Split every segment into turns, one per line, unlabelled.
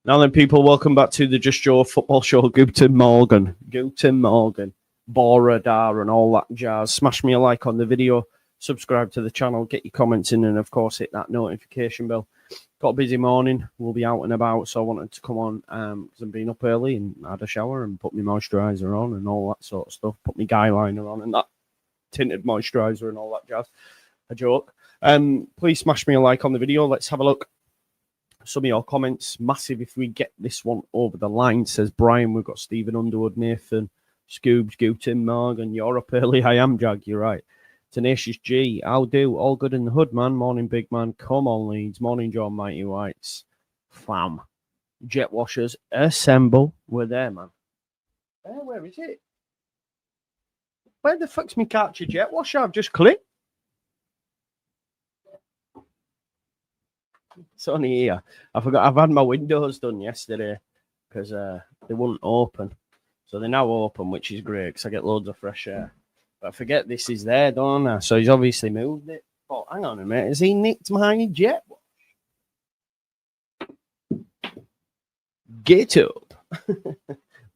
Now then, people, welcome back to the Just Joe football show. Guten Morgen, Bora Dar and all that jazz. Smash me a like on the video, subscribe to the channel, get your comments in, and of course hit that notification bell. Got a busy morning, we'll be out and about, so I wanted to come on because I've been up early and had a shower and put my moisturiser on and all that sort of stuff. Put my guy liner on and that tinted moisturiser and all that jazz. A joke. Please smash me a like on the video. Let's have a look. Some of your comments, massive if we get this one over the line, says Brian. We've got Stephen Underwood, Nathan, Scoobs, Guten Morgan. You're up early. I am, Jag. You're right. Tenacious G. How do? All good in the hood, man. Morning, big man. Come on, Leeds. Morning, John Mighty Whites. Fam. Jet washers. Assemble. We're there, man. Where is it? Where the fuck's me catch a jet washer? I've just clicked. It's only here. I forgot. I've had my windows done yesterday because they wouldn't open. So they're now open, which is great because I get loads of fresh air. But I forget this is there, don't I? So he's obviously moved it. But hang on a minute. Has he nicked my jet wash? Get up.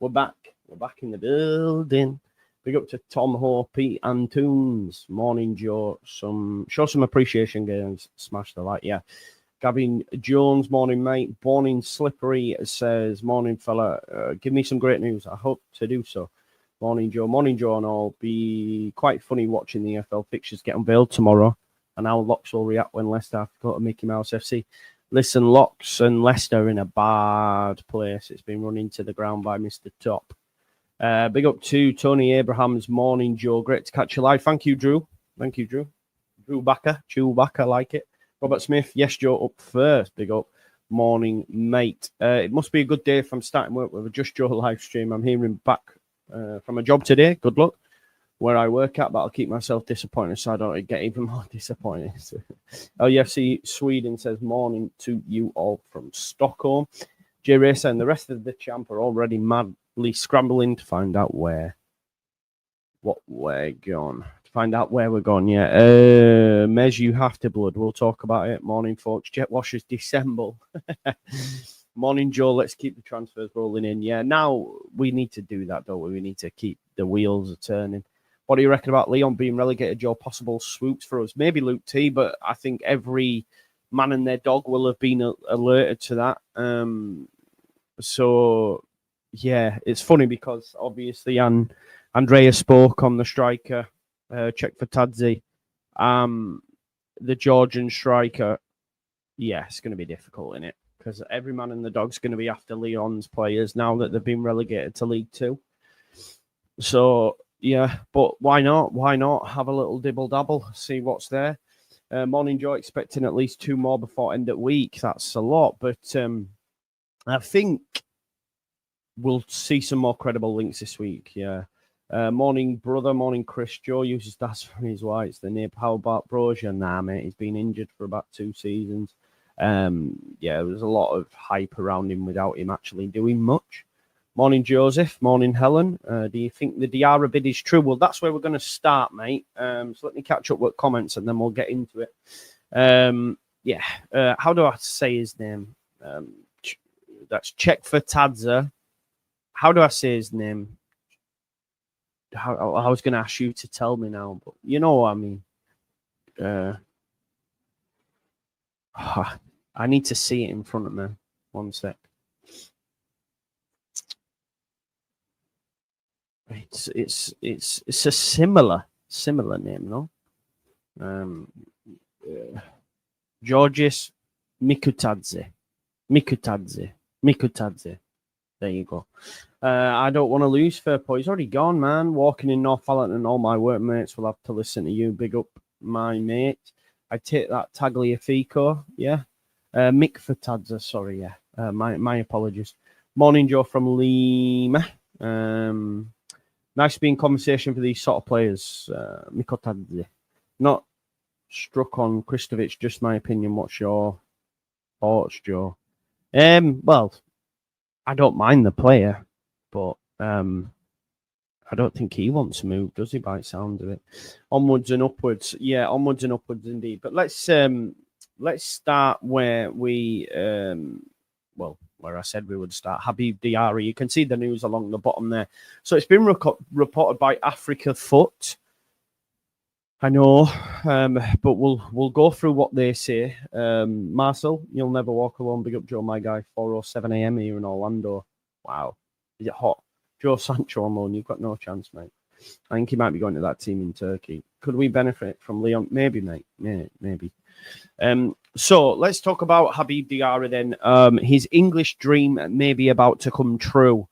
We're back. We're back in the building. Big up to Tom Ho, Pete and Toons. Morning, Joe. Show some appreciation, guys. Smash the like, yeah. Gavin Jones, morning, mate. Morning, Slippery says, morning, fella. Give me some great news. I hope to do so. Morning, Joe. Morning, Joe, and all. Be quite funny watching the FL fixtures get unveiled tomorrow and how Locks will react when Leicester have to go to Mickey Mouse FC. Listen, Locks and Leicester are in a bad place. It's been run into the ground by Mr. Top. Big up to Tony Abrahams. Morning, Joe. Great to catch you live. Thank you, Drew. Thank you, Drew. Drew Backer. Like it. Robert Smith, yes, Joe, up first. Big up. Morning, mate. It must be a good day if I'm starting work with a Just Joe live stream. I'm hearing back from a job today. Good luck. Where I work at, but I'll keep myself disappointed so I don't get even more disappointed. LUFC Sweden says, morning to you all from Stockholm. J Racer and the rest of the champ are already madly scrambling to find out what we're gone. Find out where we're going, yeah. Mez, you have to blood. We'll talk about it. Morning, folks. Jet washers dissemble. Morning, Joe. Let's keep the transfers rolling in. Yeah, now we need to do that, don't we? We need to keep the wheels turning. What do you reckon about Leon being relegated, Joe? Possible swoops for us. Maybe Luke T, but I think every man and their dog will have been alerted to that. So, yeah, it's funny because obviously Andrea spoke on the striker. Check for Tadzi. The Georgian striker, yeah, it's going to be difficult, innit? Because every man and the dog's going to be after Leon's players now that they've been relegated to League Two. So, yeah, but why not? Why not have a little dibble-dabble, see what's there? Morning, Joe, expecting at least 2 more before end of week. That's a lot, but I think we'll see some more credible links this week, yeah. Morning, brother. Morning, Chris. Joe uses that for his whites. The nib. How about Brozier? Nah, mate. He's been injured for about 2 seasons. Yeah, there's a lot of hype around him without him actually doing much. Morning, Joseph. Morning, Helen. Do you think the Diarra bid is true? Well, that's where we're going to start, mate. So let me catch up with comments and then we'll get into it. Yeah. How do I say his name? That's check for Tadza. How do I say his name? I was going to ask you to tell me now, but you know what I mean. I need to see it in front of me. One sec. It's a similar name, no? Georges Mikutadze. There you go. I don't want to lose fair play. He's already gone, man. Walking in Northallerton and all my workmates will have to listen to you. Big up, my mate. I take that Tagliafico, yeah. Mick for Tadza, sorry, yeah. My apologies. Morning, Joe from Lima. Nice to be in conversation for these sort of players. Miko Tadze. Not struck on Kristovic, just my opinion. What's your thoughts, Joe? Well, I don't mind the player, but I don't think he wants to move, does he, by the sound of it? Onwards and upwards. Yeah, onwards and upwards indeed. But let's start where we, well, where I said we would start. Habib Diarra. You can see the news along the bottom there. So it's been reported by Africa Foot. I know, but we'll go through what they say. Marcel, you'll never walk alone. Big up Joe, my guy. 4:07 a.m. here in Orlando. Wow, is it hot? Joe Sancho on loan. You've got no chance, mate. I think he might be going to that team in Turkey. Could we benefit from Leon? Maybe, mate. Maybe. So let's talk about Habib Diarra then. His English dream may be about to come true.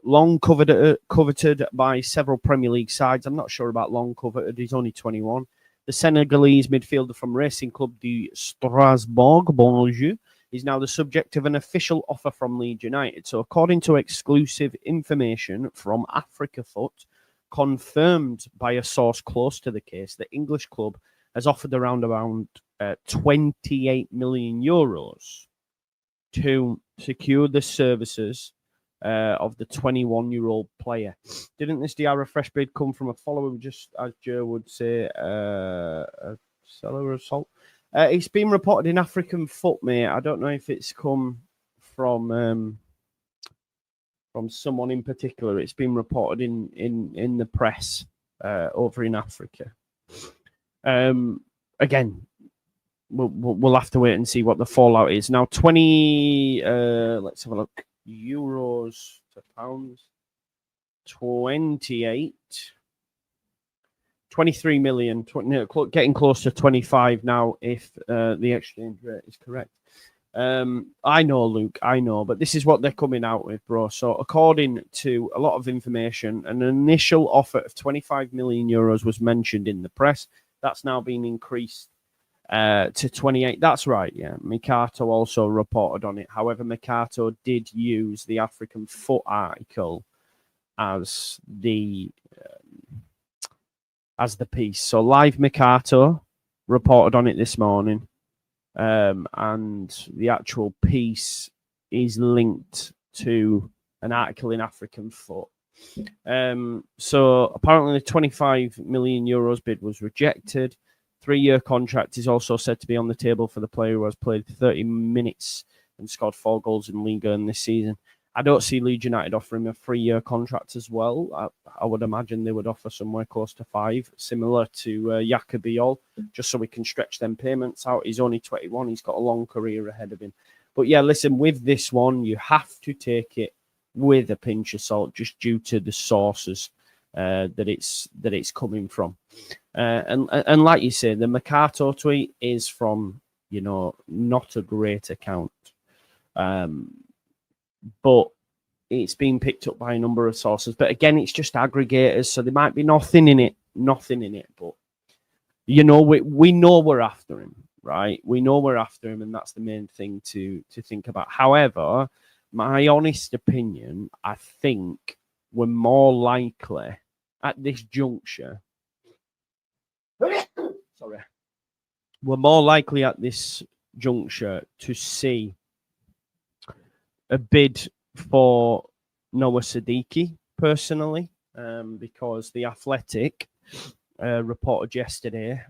Long coveted by several Premier League sides. I'm not sure about long coveted. He's only 21. The Senegalese midfielder from Racing Club de Strasbourg, Bonjour, is now the subject of an official offer from Leeds United. So according to exclusive information from Africa Foot, confirmed by a source close to the case, the English club has offered around 28 million euros to secure the services of the 21-year-old player. Didn't this Diarra fresh bid come from a follower, just as Joe would say, a seller of salt? It's been reported in African Foot, mate. I don't know if it's come from someone in particular. It's been reported in the press over in Africa. Again, we'll have to wait and see what the fallout is. Now, let's have a look. Euros to pounds, 23 million, getting close to 25 now if the exchange rate is correct. I know, Luke, I know, but this is what they're coming out with, bro. So according to a lot of information, an initial offer of 25 million euros was mentioned in the press. That's now been increased to 28. That's right, yeah. Mercato also reported on it. However, Mercato did use the African Foot article as the piece. So Live Mercato reported on it this morning, and the actual piece is linked to an article in African Foot. So apparently the 25 million euros bid was rejected. 3-year contract is also said to be on the table for the player who has played 30 minutes and scored 4 goals in Liga in this season. I don't see Leeds United offering a 3-year contract as well. I would imagine they would offer somewhere close to 5, similar to Diarra, just so we can stretch them payments out. He's only 21. He's got a long career ahead of him. But yeah, listen, with this one, you have to take it with a pinch of salt, just due to the sources that it's coming from. And like you say, the Mercato tweet is from, not a great account. But it's been picked up by a number of sources. But again, it's just aggregators, so there might be nothing in it. But, we know we're after him, right? We know we're after him, and that's the main thing to think about. However, my honest opinion, I think we're more likely at this juncture. Sorry. We're more likely at this juncture to see a bid for Noah Sadiki, personally, because The Athletic reported yesterday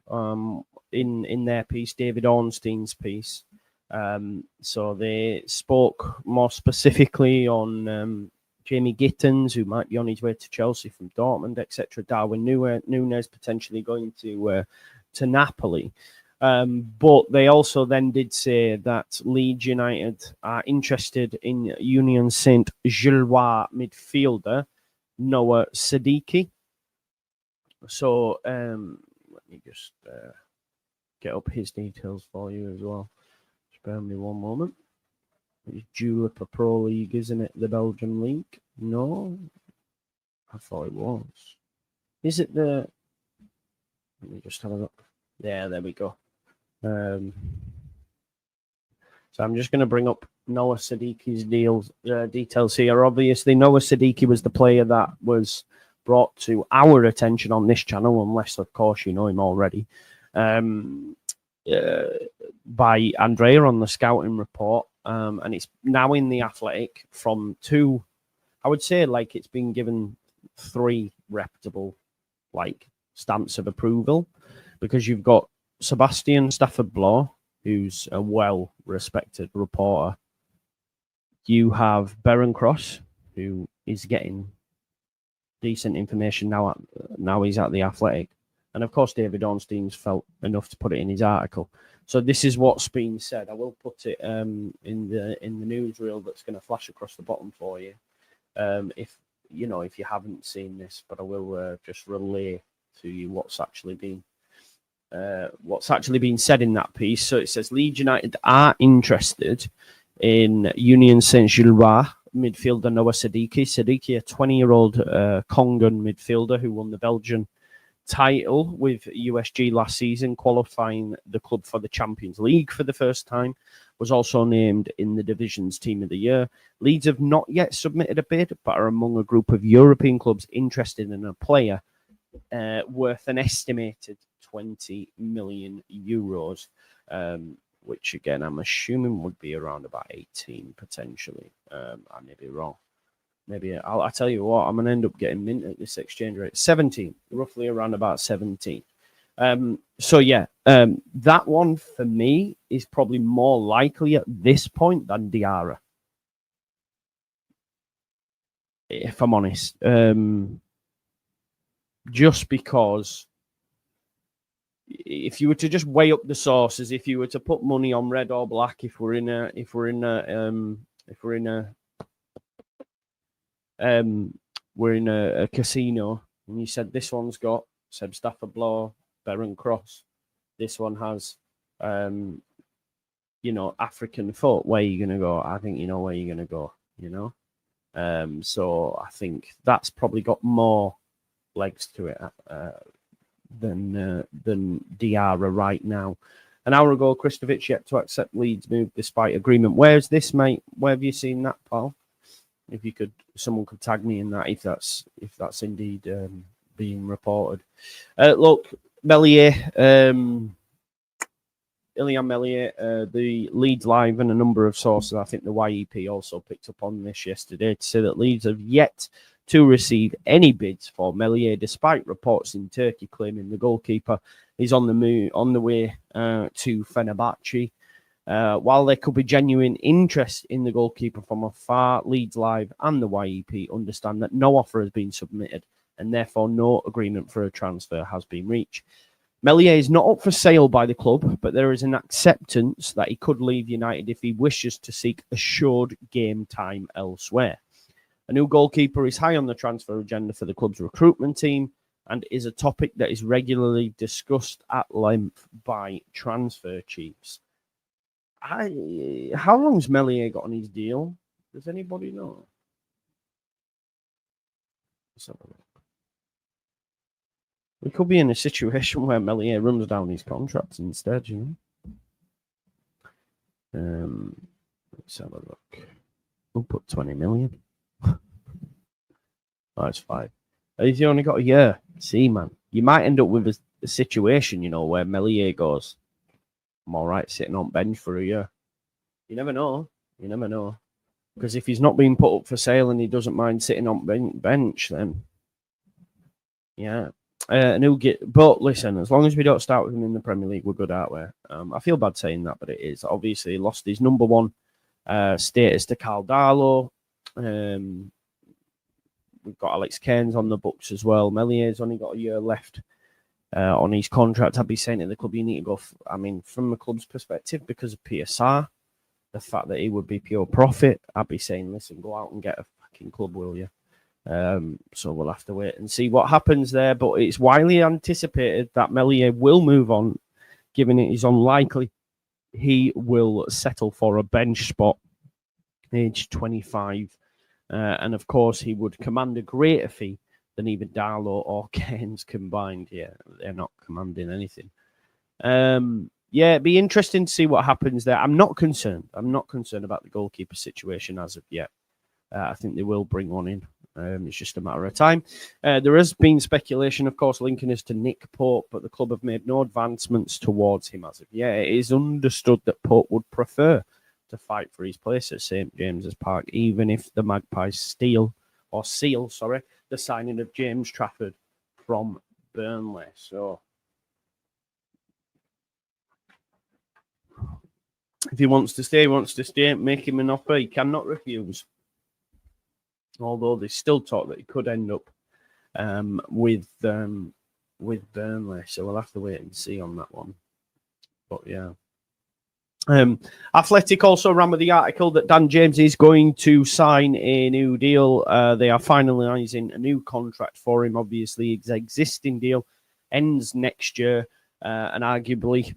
in their piece, David Ornstein's piece. So they spoke more specifically on Jamie Gittins, who might be on his way to Chelsea from Dortmund, etc. Darwin Núñez potentially going to Napoli. But they also then did say that Leeds United are interested in Union Saint-Gilloise midfielder Noah Sadiki. So let me just get up his details for you as well. Just bear with me one moment. It's Jupiler Pro League, isn't it? The Belgian league? No, I thought it was. Is it the? Let me just have a look. Yeah, there we go. So I'm just going to bring up Noah Sadiki's details here. Obviously, Noah Sadiki was the player that was brought to our attention on this channel, unless, of course, you know him already, by Andrea on the scouting report. And it's now in The Athletic from 2, I would say, like, it's been given 3 reputable, stamps of approval, because you've got Sebastian Stafford-Bloor, who's a well-respected reporter You have Beren Cross, who is getting decent information now. Now he's at the Athletic, and of course David Ornstein's felt enough to put it in his article. So this is what's been said. I will put it in the newsreel that's going to flash across the bottom for you. If you haven't seen this, but I will just relay to you what's actually been said in that piece. So it says Leeds United are interested in Union Saint-Gilloise midfielder Noah Sadiki. Sadiki, a 20-year-old Congan midfielder who won the Belgian title with USG last season, qualifying the club for the Champions League for the first time, was also named in the division's Team of the Year. Leeds have not yet submitted a bid, but are among a group of European clubs interested in a player worth an estimated 20 million euros, which again I'm assuming would be around about 18 potentially. I may be wrong. Maybe I'll tell you what, I'm going to end up getting mint at this exchange rate. 17, roughly around about 17. That one for me is probably more likely at this point than Diarra, if I'm honest. Just because if you were to just weigh up the sources, if you were to put money on red or black, if we're in a casino, and you said this one's got Seb Stafford Bloor, Beren Cross, this one has African foot, where are you gonna go? I think you know where you're gonna go, so I think that's probably got more legs to it than Diarra right now. An hour ago, Kristovic yet to accept Leeds' move despite agreement. Where's this, mate? Where have you seen that, pal? If you could, someone could tag me in that if that's indeed being reported. Look, Meslier, Illan Meslier, the Leeds Live and a number of sources, I think the YEP also picked up on this yesterday, to say that Leeds have yet to receive any bids for Meslier, despite reports in Turkey claiming the goalkeeper is on the way to Fenerbahce. While there could be genuine interest in the goalkeeper from afar, Leeds Live and the YEP understand that no offer has been submitted and therefore no agreement for a transfer has been reached. Meslier is not up for sale by the club, but there is an acceptance that he could leave United if he wishes to seek assured game time elsewhere. A new goalkeeper is high on the transfer agenda for the club's recruitment team and is a topic that is regularly discussed at length by transfer chiefs. How long's Meslier got on his deal? Does anybody know? Let's have a look. We could be in a situation where Meslier runs down his contract instead, Let's have a look. We'll put 20 million. That's 5. He's only got a year. See, man, you might end up with a situation, where Meslier goes, I'm all right sitting on bench for a year. You never know. Because if he's not being put up for sale and he doesn't mind sitting on bench, then yeah. And he'll get. But listen, as long as we don't start with him in the Premier League, we're good, aren't we? I feel bad saying that, but it is. Obviously, he lost his number one status to Carl Darlow. We've got Alex Cairns on the books as well. Mellier's only got a year left on his contract. I'd be saying to the club, you need to go. From the club's perspective, because of PSR, the fact that he would be pure profit, I'd be saying, listen, go out and get a fucking club, will you? So we'll have to wait and see what happens there. But it's widely anticipated that Meslier will move on, given it is unlikely he will settle for a bench spot, age 25. And of course, he would command a greater fee than either Darlow or Cairns combined. Yeah, they're not commanding anything. It'd be interesting to see what happens there. I'm not concerned. I'm not concerned about the goalkeeper situation as of yet. I think they will bring one in. It's just a matter of time. There has been speculation, of course, linking us to Nick Pope, but the club have made no advancements towards him as of yet. It is understood that Pope would prefer to fight for his place at St. James's Park, even if the Magpies seal the signing of James Trafford from Burnley. So If he wants to stay, he wants to stay. Make him an offer he cannot refuse. Although there's still talk that he could end up with Burnley, so we'll have to wait and see on that one. But yeah. Athletic also ran with the article that Dan James is going to sign a new deal. They are finalising a new contract for him. Obviously, his existing deal ends next year, and arguably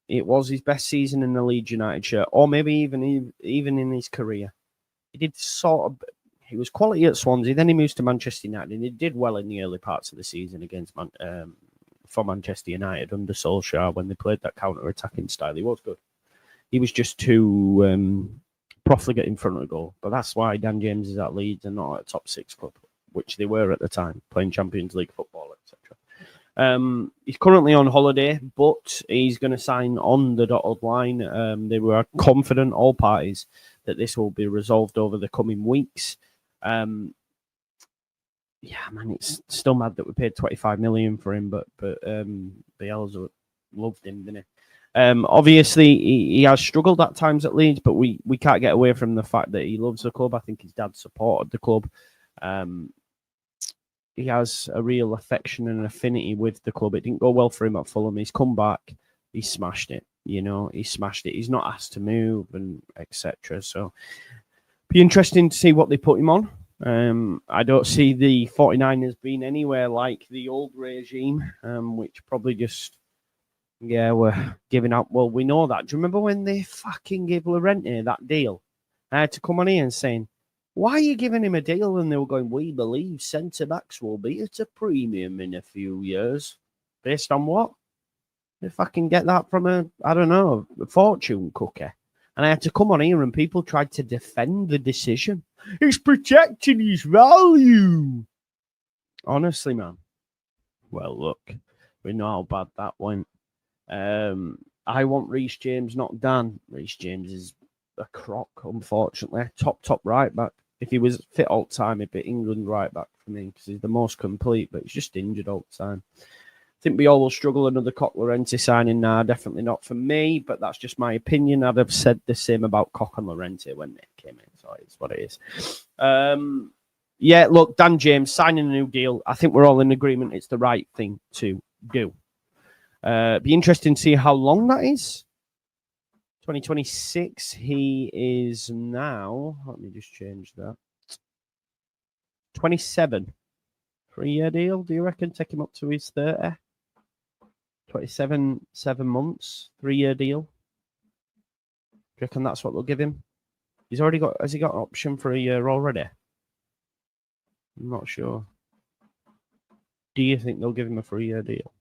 it was his best season in the Leeds United shirt, or maybe even in his career. He was quality at Swansea, then he moves to Manchester United, and he did well in the early parts of the season against for Manchester United under Solskjaer when they played that counter-attacking style. He was good. He was just too profligate in front of the goal. But that's why Dan James is at Leeds and not at a top 6 club, which they were at the time, playing Champions League football, etc. He's currently on holiday, but he's going to sign on the dotted line. They were confident, all parties, that this will be resolved over the coming weeks. Yeah, man, it's still mad that we paid 25 million for him, but Bielsa loved him, didn't he? Obviously, he has struggled at times at Leeds, but we can't get away from the fact that he loves the club. I think his dad supported the club. He has a real affection and affinity with the club. It didn't go well for him at Fulham. He's come back. He smashed it. He smashed it. He's not asked to move and etc. So, be interesting to see what they put him on. I don't see the 49ers being anywhere like the old regime, which probably just... Yeah, we're giving up. Well, we know that. Do you remember when they fucking gave Llorente that deal? I had to come on here and saying, why are you giving him a deal? And they were going, we believe centre-backs will be at a premium in a few years. Based on what? They fucking get that from a fortune cookie. And I had to come on here and people tried to defend the decision. It's protecting his value. Honestly, man. Well, look, we know how bad that went. I want Reece James, not Dan. Reece James is a crock, unfortunately. Top right back. If he was fit all the time, he'd be England right back for me because he's the most complete, but he's just injured all the time. I think we all will struggle another Koch Llorente signing now. Definitely not for me, but that's just my opinion. I'd have said the same about Koch and Llorente when they came in, so it's what it is. Yeah, look, Dan James signing a new deal. I think we're all in agreement it's the right thing to do. Be interesting to see how long that is. 2026. He is now. Let me just change that. 27. 3-year deal. Do you reckon? Take him up to his 30. 27, 7 months. 3-year deal. Do you reckon that's what they'll give him? He's already got. Has he got an option for a year already? I'm not sure. Do you think they'll give him a 3-year deal?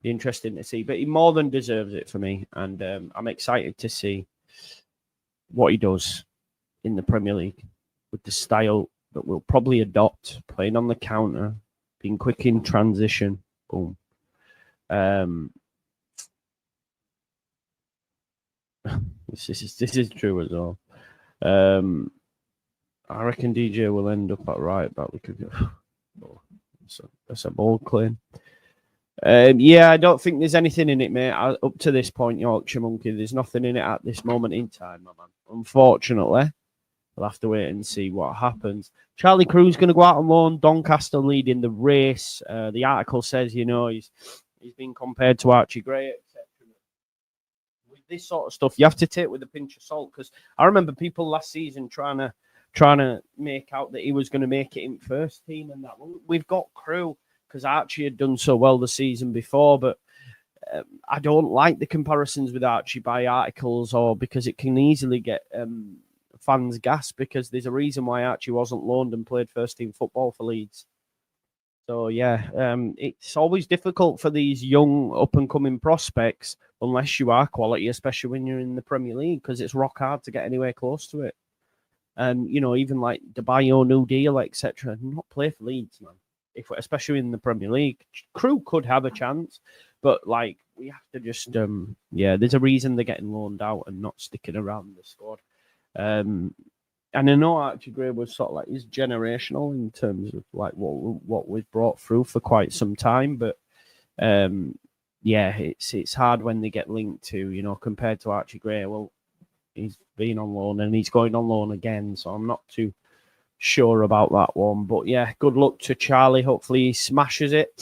Be interesting to see, but he more than deserves it for me, and I'm excited to see what he does in the Premier League with the style that we'll probably adopt, playing on the counter, being quick in transition. Boom. This is true as well. I reckon DJ will end up at right back. We could go. Oh, that's a bold claim. Yeah, I don't think there's anything in it, mate. Up to this point, Yorkshire Monkey, there's nothing in it at this moment in time, my man. Unfortunately, we'll have to wait and see what happens. Charlie Crew's going to go out on loan. Doncaster leading the race. The article says, he's been compared to Archie Gray, etc. With this sort of stuff, you have to take it with a pinch of salt, because I remember people last season trying to make out that he was going to make it in first team and that. We've got Crew, because Archie had done so well the season before, but I don't like the comparisons with Archie by articles, or because it can easily get fans gas, because there's a reason why Archie wasn't loaned and played first team football for Leeds. So yeah, it's always difficult for these young up and coming prospects unless you are quality, especially when you're in the Premier League, because it's rock hard to get anywhere close to it. And even like Debayo, New Deal, etc., not play for Leeds, man. Especially in the Premier League. Crew could have a chance, but we have to just there's a reason they're getting loaned out and not sticking around the squad. And I know Archie Gray was sort of like is generational in terms of like what we've brought through for quite some time, but it's hard when they get linked to compared to Archie Gray. Well, he's been on loan and he's going on loan again. So I'm not too sure about that one. But yeah, good luck to Charlie. Hopefully he smashes it.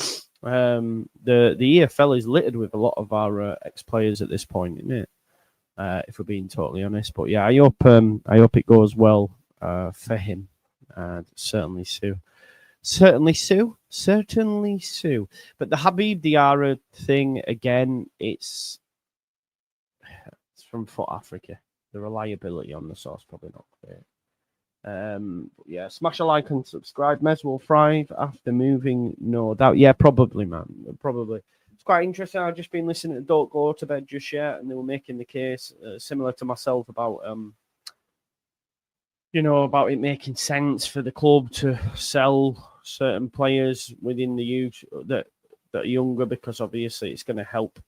The EFL is littered with a lot of our ex-players at this point, isn't it? If we're being totally honest. But yeah, I hope it goes well for him. Certainly Sue. But the Habib Diarra thing again, it's from Foot Africa. The reliability on the source probably not clear. Yeah, smash a like and subscribe. Mez will thrive after moving, no doubt. Yeah, probably, man. Probably. It's quite interesting. I've just been listening to Don't Go to Bed Just Yet, and they were making the case similar to myself about about it making sense for the club to sell certain players within the youth that are younger, because obviously it's going to help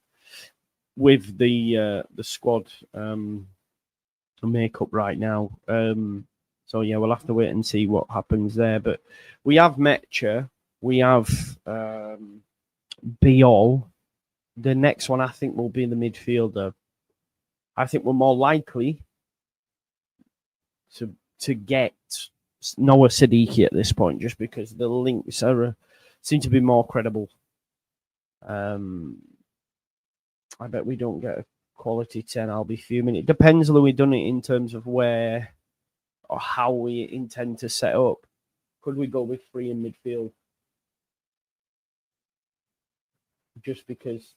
with the squad makeup right now. So yeah, we'll have to wait and see what happens there. But we have Mecha, we have Biol. The next one I think will be the midfielder. I think we're more likely to get Noah Sadiki at this point, just because the links seem to be more credible. I bet we don't get a quality 10. I'll be fuming. It depends, Louis, done it in terms of where or how we intend to set up. Could we go with 3 in midfield? Just because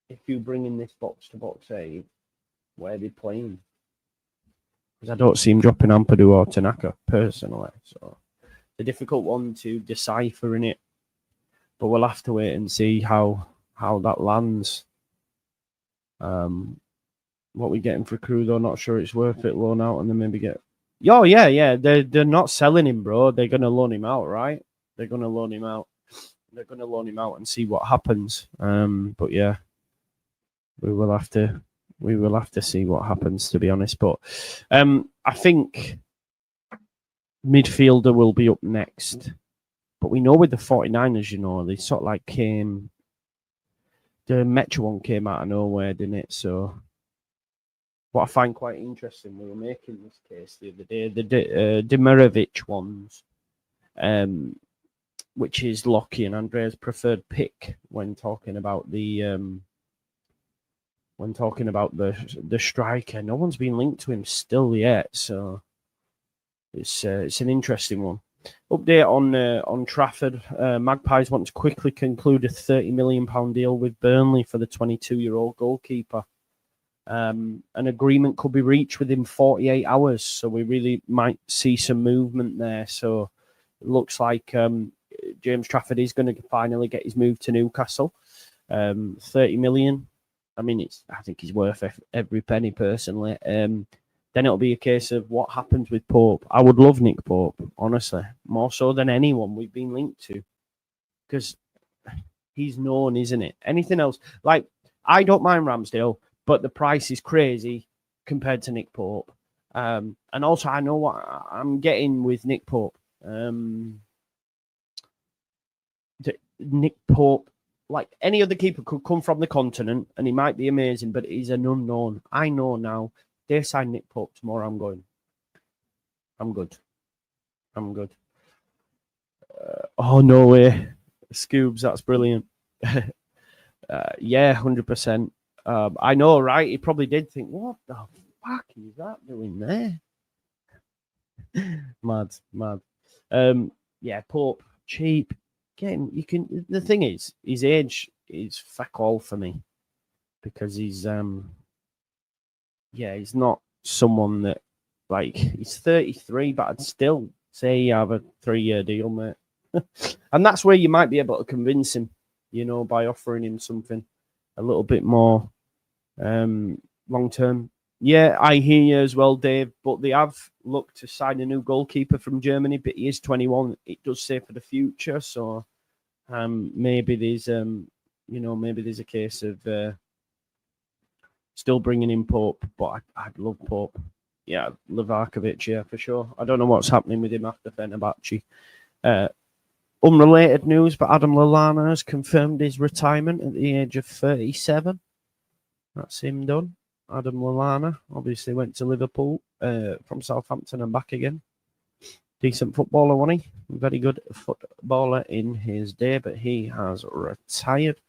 if you bring in this box-to-box save, where are they playing? Because I don't see him dropping Ampadu or Tanaka, personally. So it's a difficult one to decipher in it. But we'll have to wait and see how that lands. What we getting for Crew, though, not sure it's worth it. Loan out and then maybe get... Oh, yeah. They're not selling him, bro. They're going to loan him out, right? They're going to loan him out. They're going to loan him out and see what happens. But yeah, we will have to see what happens, to be honest. But I think midfielder will be up next. But we know with the 49ers, they sort of like came... The Metro one came out of nowhere, didn't it? So what I find quite interesting, we were making this case the other day, the Demirovic ones, which is Lockie and Andrea's preferred pick when talking about the striker. No one's been linked to him still yet, so it's an interesting one. Update on Trafford. Magpies want to quickly conclude a £30 million deal with Burnley for the 22-year-old goalkeeper. An agreement could be reached within 48 hours, so we really might see some movement there. So it looks like James Trafford is going to finally get his move to Newcastle. 30 million. I mean, I think he's worth every penny personally. Then it'll be a case of what happens with Pope. I would love Nick Pope, honestly, more so than anyone we've been linked to, because he's known, isn't it? Anything else? Like, I don't mind Ramsdale, but the price is crazy compared to Nick Pope. And also, I know what I'm getting with Nick Pope. Nick Pope, like any other keeper, could come from the continent and he might be amazing, but he's an unknown. I know now. They sign Nick Pope tomorrow. I'm going. I'm good. Oh, no way. Scoobs, that's brilliant. Yeah, 100%. I know, right? He probably did think, what the fuck is that doing there? Mad. Yeah, Pope, cheap. Again, the thing is, his age is fuck all for me, because he's he's not someone that, like, he's 33, but I'd still say you have a 3-year deal, mate. And that's where you might be able to convince him, by offering him something a little bit more long-term. Yeah, I hear you as well, Dave, but they have looked to sign a new goalkeeper from Germany, but he is 21. It does say for the future, so maybe there's, maybe there's a case of still bringing in Pope, but I'd love Pope. Yeah, Livakovic, yeah, for sure. I don't know what's happening with him after Fenerbahce. Unrelated news, but Adam Lallana has confirmed his retirement at the age of 37. That's him done. Adam Lallana obviously went to Liverpool from Southampton and back again. Decent footballer, wasn't he? Very good footballer in his day, but he has retired.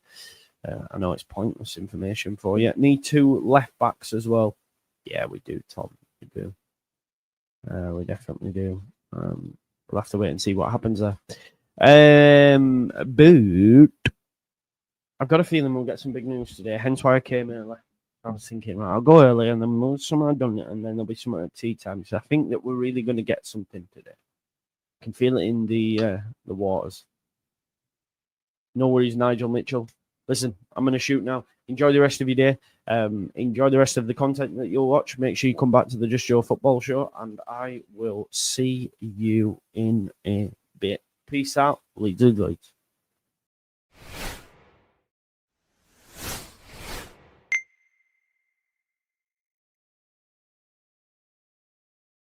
I know it's pointless information for you. Need 2 left backs as well. Yeah, we do, Tom. We do. We definitely do. We'll have to wait and see what happens there. But I've got a feeling we'll get some big news today, hence why I came early. I was thinking, right, I'll go early and then we'll somewhere done it, and then there'll be something at tea time. So I think that we're really going to get something today. I can feel it in the waters. No worries, Nigel Mitchell. Listen, I'm going to shoot now. Enjoy the rest of your day. Enjoy the rest of the content that you'll watch. Make sure you come back to the Just Joe Football Show, and I will see you in a bit. Peace out. Leeds.